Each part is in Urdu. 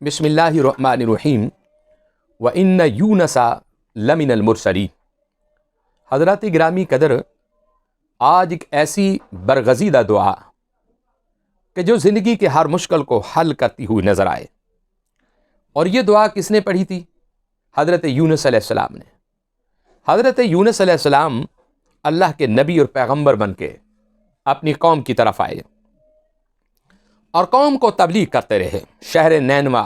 بسم اللہ الرحمن الرحیم وَإِنَّ یونس لَمِنَ الْمُرْسَلِینَ۔ حضرات گرامی قدر، آج ایک ایسی برگزیدہ دعا کہ جو زندگی کے ہر مشکل کو حل کرتی ہوئی نظر آئے، اور یہ دعا کس نے پڑھی تھی؟ حضرت یونس علیہ السلام نے۔ حضرت یونس علیہ السلام اللہ کے نبی اور پیغمبر بن کے اپنی قوم کی طرف آئے اور قوم کو تبلیغ کرتے رہے۔ شہر نینوا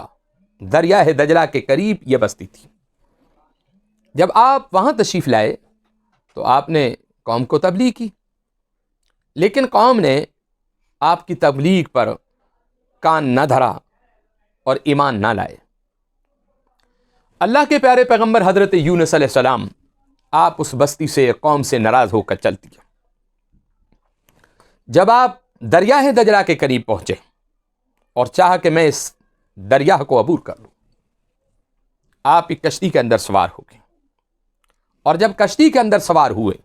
دریائے دجلہ کے قریب یہ بستی تھی۔ جب آپ وہاں تشریف لائے تو آپ نے قوم کو تبلیغ کی، لیکن قوم نے آپ کی تبلیغ پر کان نہ دھرا اور ایمان نہ لائے۔ اللہ کے پیارے پیغمبر حضرت یونس علیہ السلام آپ اس بستی سے، قوم سے ناراض ہو کر چل دیے۔ جب آپ دریائے دجلہ کے قریب پہنچے اور چاہا کہ میں اس دریا کو عبور کر لوں، آپ ایک کشتی کے اندر سوار ہو گئے، اور جب کشتی کے اندر سوار ہوئے،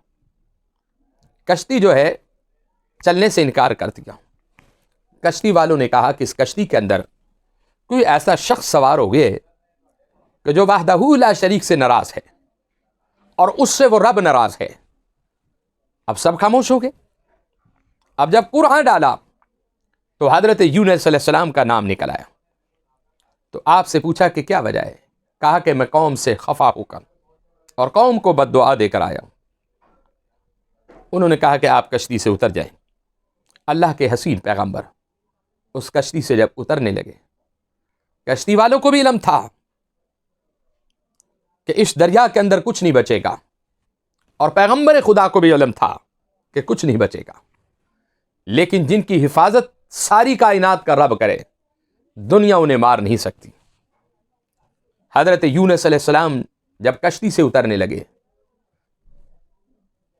کشتی جو ہے چلنے سے انکار کر دیا۔ کشتی والوں نے کہا کہ اس کشتی کے اندر کوئی ایسا شخص سوار ہو گئے کہ جو وحدہ لا شریک سے ناراض ہے، اور اس سے وہ رب ناراض ہے۔ اب سب خاموش ہو گئے۔ اب جب قرآن ڈالا تو حضرت یونس علیہ السلام کا نام نکل آیا۔ تو آپ سے پوچھا کہ کیا وجہ ہے؟ کہا کہ میں قوم سے خفا ہو کر اور قوم کو بد دعا دے کر آیا ہوں۔ انہوں نے کہا کہ آپ کشتی سے اتر جائیں۔ اللہ کے حسین پیغمبر اس کشتی سے جب اترنے لگے، کشتی والوں کو بھی علم تھا کہ اس دریا کے اندر کچھ نہیں بچے گا، اور پیغمبر خدا کو بھی علم تھا کہ کچھ نہیں بچے گا، لیکن جن کی حفاظت ساری کائنات کا رب کرے، دنیا انہیں مار نہیں سکتی۔ حضرت یونس علیہ السلام جب کشتی سے اترنے لگے،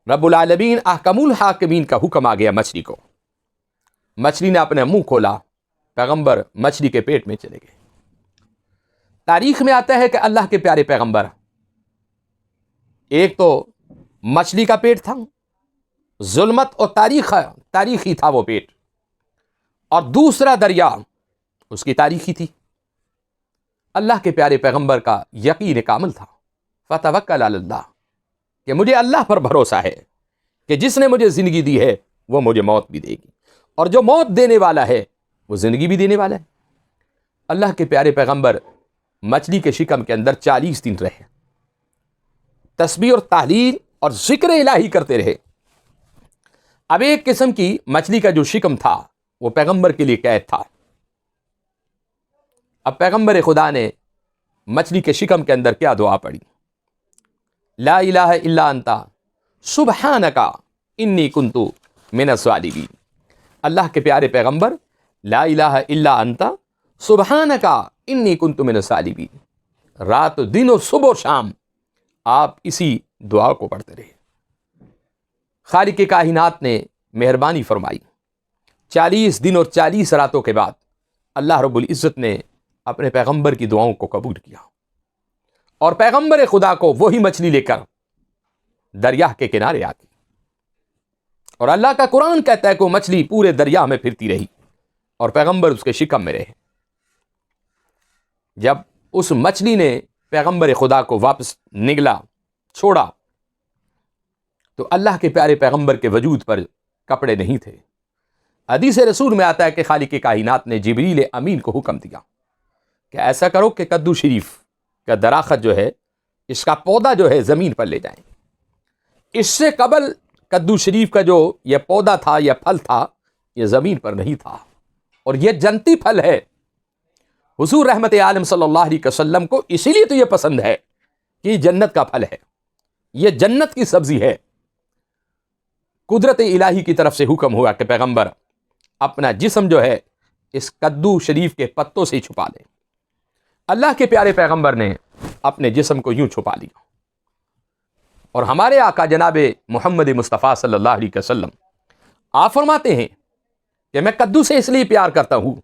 رب العالمین احکم الحاکمین کا حکم آ گیا مچھلی کو۔ مچھلی نے اپنا منہ کھولا، پیغمبر مچھلی کے پیٹ میں چلے گئے۔ تاریخ میں آتا ہے کہ اللہ کے پیارے پیغمبر، ایک تو مچھلی کا پیٹ تھا، ظلمت اور تاریخی تھا وہ پیٹ، اور دوسرا دریا اس کی تاریخی تھی۔ اللہ کے پیارے پیغمبر کا یقین کامل تھا، فتوکل علی اللہ، کہ مجھے اللہ پر بھروسہ ہے کہ جس نے مجھے زندگی دی ہے وہ مجھے موت بھی دے گی، اور جو موت دینے والا ہے وہ زندگی بھی دینے والا ہے۔ اللہ کے پیارے پیغمبر مچھلی کے شکم کے اندر 40 دن رہے، تسبیح اور تحلیل اور ذکر الہی کرتے رہے۔ اب ایک قسم کی مچھلی کا جو شکم تھا وہ پیغمبر کے لیے قید تھا۔ اب پیغمبر خدا نے مچھلی کے شکم کے اندر کیا دعا پڑھی؟ لا الہ الا انت سبحانک انی کنت من الظالمین۔ اللہ کے پیارے پیغمبر، لا الہ الا انت سبحانک انی کنت من الظالمین، رات دن اور صبح و شام آپ اسی دعا کو پڑھتے رہے۔ خالق کائنات نے مہربانی فرمائی، 40 دن اور 40 راتوں کے بعد اللہ رب العزت نے اپنے پیغمبر کی دعاؤں کو قبول کیا، اور پیغمبر خدا کو وہی مچھلی لے کر دریا کے کنارے آ گئی۔ اور اللہ کا قرآن کہتا ہے کہ وہ مچھلی پورے دریا میں پھرتی رہی، اور پیغمبر اس کے شکم میں رہے۔ جب اس مچھلی نے پیغمبر خدا کو واپس نگلا، چھوڑا، تو اللہ کے پیارے پیغمبر کے وجود پر کپڑے نہیں تھے۔ حدیث رسول میں آتا ہے کہ خالق کائنات نے جبریل امین کو حکم دیا کہ ایسا کرو کہ کدو شریف کا درخت جو ہے، اس کا پودا جو ہے زمین پر لے جائیں۔ اس سے قبل کدو شریف کا جو یہ پودا تھا، یہ پھل تھا، یہ زمین پر نہیں تھا، اور یہ جنتی پھل ہے۔ حضور رحمت عالم صلی اللہ علیہ وسلم کو اسی لیے تو یہ پسند ہے کہ یہ جنت کا پھل ہے، یہ جنت کی سبزی ہے۔ قدرت الہی کی طرف سے حکم ہوا کہ پیغمبر اپنا جسم جو ہے اس کدو شریف کے پتوں سے چھپا لے۔ اللہ کے پیارے پیغمبر نے اپنے جسم کو یوں چھپا لیا، اور ہمارے آقا جناب محمد مصطفیٰ صلی اللہ علیہ وسلم آپ فرماتے ہیں کہ میں کدو سے اس لیے پیار کرتا ہوں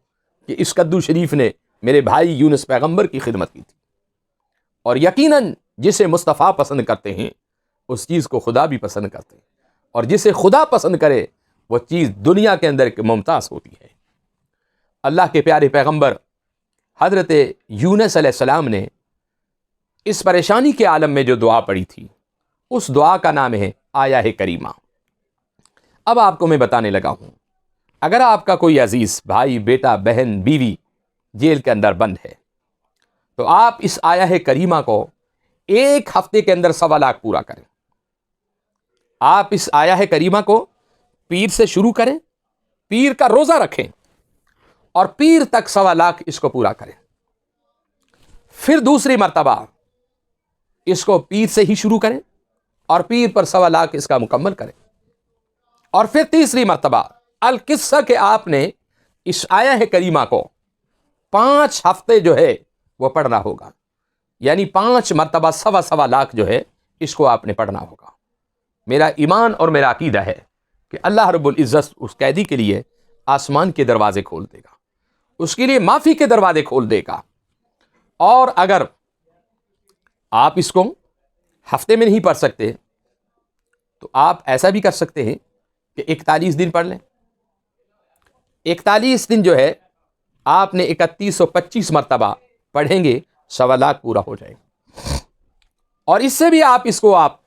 کہ اس کدو شریف نے میرے بھائی یونس پیغمبر کی خدمت کی تھی، اور یقیناً جسے مصطفیٰ پسند کرتے ہیں اس چیز کو خدا بھی پسند کرتے ہیں، اور جسے خدا پسند کرے وہ چیز دنیا کے اندر ممتاز ہوتی ہے۔ اللہ کے پیارے پیغمبر حضرت یونس علیہ السلام نے اس پریشانی کے عالم میں جو دعا پڑھی تھی اس دعا کا نام ہے آیہ کریمہ۔ اب آپ کو میں بتانے لگا ہوں، اگر آپ کا کوئی عزیز بھائی، بیٹا، بہن، بیوی جیل کے اندر بند ہے تو آپ اس آیہ کریمہ کو 1 ہفتے کے اندر 1.25 لاکھ پورا کریں۔ آپ اس آیہ کریمہ کو پیر سے شروع کریں، پیر کا روزہ رکھیں اور پیر تک 1.25 لاکھ اس کو پورا کریں۔ پھر دوسری مرتبہ اس کو پیر سے ہی شروع کریں اور پیر پر 1.25 لاکھ اس کا مکمل کریں، اور پھر تیسری مرتبہ القصہ کہ آپ نے اس آیہ کریمہ کو 5 ہفتے جو ہے وہ پڑھنا ہوگا، یعنی 5 مرتبہ 1.25 لاکھ جو ہے اس کو آپ نے پڑھنا ہوگا۔ میرا ایمان اور میرا عقیدہ ہے کہ اللہ رب العزت اس قیدی کے لیے آسمان کے دروازے کھول دے گا، اس کے لیے معافی کے دروازے کھول دے گا۔ اور اگر آپ اس کو ہفتے میں نہیں پڑھ سکتے تو آپ ایسا بھی کر سکتے ہیں کہ 41 دن پڑھ لیں۔ 41 دن جو ہے آپ نے 3125 مرتبہ پڑھیں گے، 1.25 لاکھ پورا ہو جائے گا۔ اور اس سے بھی آپ اس کو آپ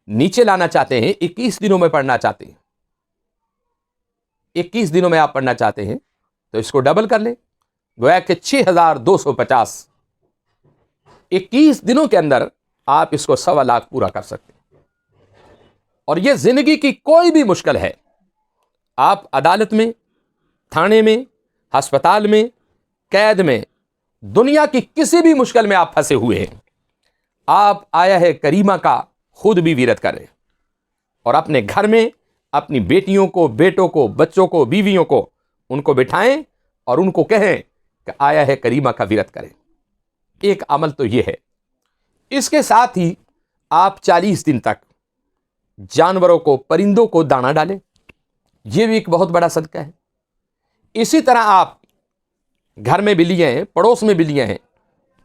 نیچے لانا چاہتے ہیں، 21 دنوں میں پڑھنا چاہتے ہیں، 21 دنوں میں آپ پڑھنا چاہتے ہیں تو اس کو ڈبل کر لیں، گویا کہ 6250 21 دنوں کے اندر آپ اس کو 1.25 لاکھ پورا کر سکتے ہیں۔ اور یہ زندگی کی کوئی بھی مشکل ہے، آپ عدالت میں، تھانے میں، ہسپتال میں، قید میں، دنیا کی کسی بھی مشکل میں آپ پھنسے ہوئے ہیں، آپ آیہ کریمہ کا خود بھی ورد کریں اور اپنے گھر میں اپنی بیٹیوں کو، بیٹوں کو، بچوں کو، بیویوں کو ان کو بٹھائیں اور ان کو کہیں کہ آیہ کریمہ کا ورد کریں۔ ایک عمل تو یہ ہے۔ اس کے ساتھ ہی آپ 40 دن تک جانوروں کو، پرندوں کو دانہ ڈالیں، یہ بھی ایک بہت بڑا صدقہ ہے۔ اسی طرح آپ گھر میں بلیاں ہیں، پڑوس میں بلیاں ہیں،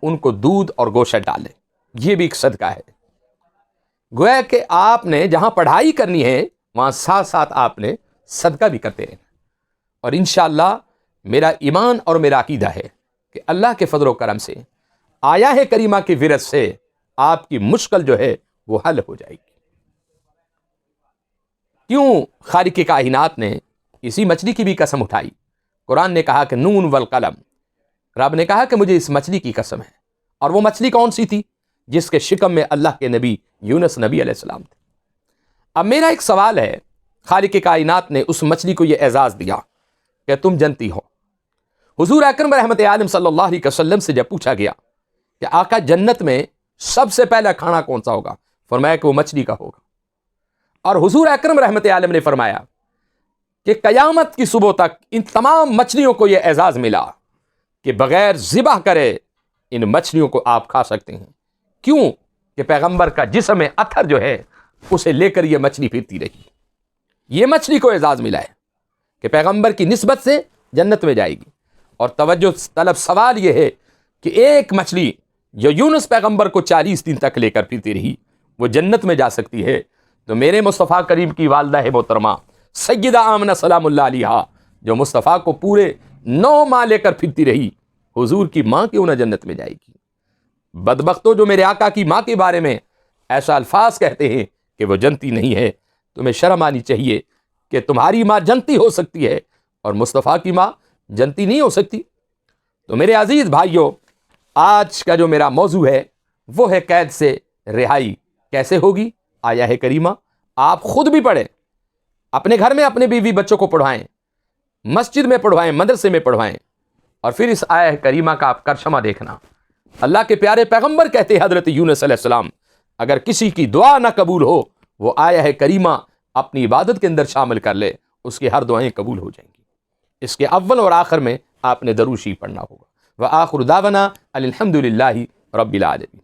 ان کو دودھ اور گوشت ڈالیں، یہ بھی ایک صدقہ ہے۔ گویا کہ آپ نے جہاں پڑھائی کرنی ہے وہاں ساتھ ساتھ آپ نے صدقہ بھی کرتے رہنا۔ اور انشاءاللہ میرا ایمان اور میرا عقیدہ ہے کہ اللہ کے فضل و کرم سے آیہ کریمہ کے ورد سے آپ کی مشکل جو ہے وہ حل ہو جائے گی۔ کیوں خالق کائنات نے اسی مچھلی کی بھی قسم اٹھائی؟ قرآن نے کہا کہ نون والقلم، رب نے کہا کہ مجھے اس مچھلی کی قسم ہے۔ اور وہ مچھلی کون سی تھی؟ جس کے شکم میں اللہ کے نبی یونس نبی علیہ السلام تھے۔ اب میرا ایک سوال ہے، خالق کائنات نے اس مچھلی کو یہ اعزاز دیا کہ تم جنتی ہو۔ حضور اکرم رحمت عالم صلی اللہ علیہ وسلم سے جب پوچھا گیا کہ آقا جنت میں سب سے پہلا کھانا کون سا ہوگا، فرمایا کہ وہ مچھلی کا ہوگا۔ اور حضور اکرم رحمت عالم نے فرمایا کہ قیامت کی صبح تک ان تمام مچھلیوں کو یہ اعزاز ملا کہ بغیر ذبح کرے ان مچھلیوں کو آپ کھا سکتے ہیں۔ کیوں؟ کہ پیغمبر کا جسم اتھر جو ہے اسے لے کر یہ مچھلی پھرتی رہی۔ یہ مچھلی کو اعزاز ملا ہے کہ پیغمبر کی نسبت سے جنت میں جائے گی۔ اور توجہ طلب سوال یہ ہے کہ ایک مچھلی جو یونس پیغمبر کو 40 دن تک لے کر پھرتی رہی وہ جنت میں جا سکتی ہے، تو میرے مصطفیٰ کریم کی والدہ ہے محترمہ سیدہ آمنہ سلام اللہ علیہا، جو مصطفیٰ کو پورے 9 ماہ لے کر پھرتی رہی، حضور کی ماں کیوں نہ جنت میں جائے گی؟ بدبختوں جو میرے آقا کی ماں کے بارے میں ایسا الفاظ کہتے ہیں کہ وہ جنتی نہیں ہے، تمہیں شرم آنی چاہیے کہ تمہاری ماں جنتی ہو سکتی ہے اور مصطفیٰ کی ماں جنتی نہیں ہو سکتی۔ تو میرے عزیز بھائیوں، آج کا جو میرا موضوع ہے وہ ہے قید سے رہائی کیسے ہوگی؟ آیہ کریمہ آپ خود بھی پڑھیں، اپنے گھر میں اپنے بیوی بچوں کو پڑھوائیں، مسجد میں پڑھوائیں، مدرسے میں پڑھوائیں، اور پھر اس آیہ کریمہ کا آپ کرشمہ دیکھنا۔ اللہ کے پیارے پیغمبر کہتے ہیں حضرت یونس علیہ السلام، اگر کسی کی دعا نہ قبول ہو وہ آیہ کریمہ اپنی عبادت کے اندر شامل کر لے، اس کی ہر دعائیں قبول ہو جائیں گی۔ اس کے اول اور آخر میں آپ نے درود شریف پڑھنا ہوگا۔ وآخر دعوانا الحمد للہ رب العالمین۔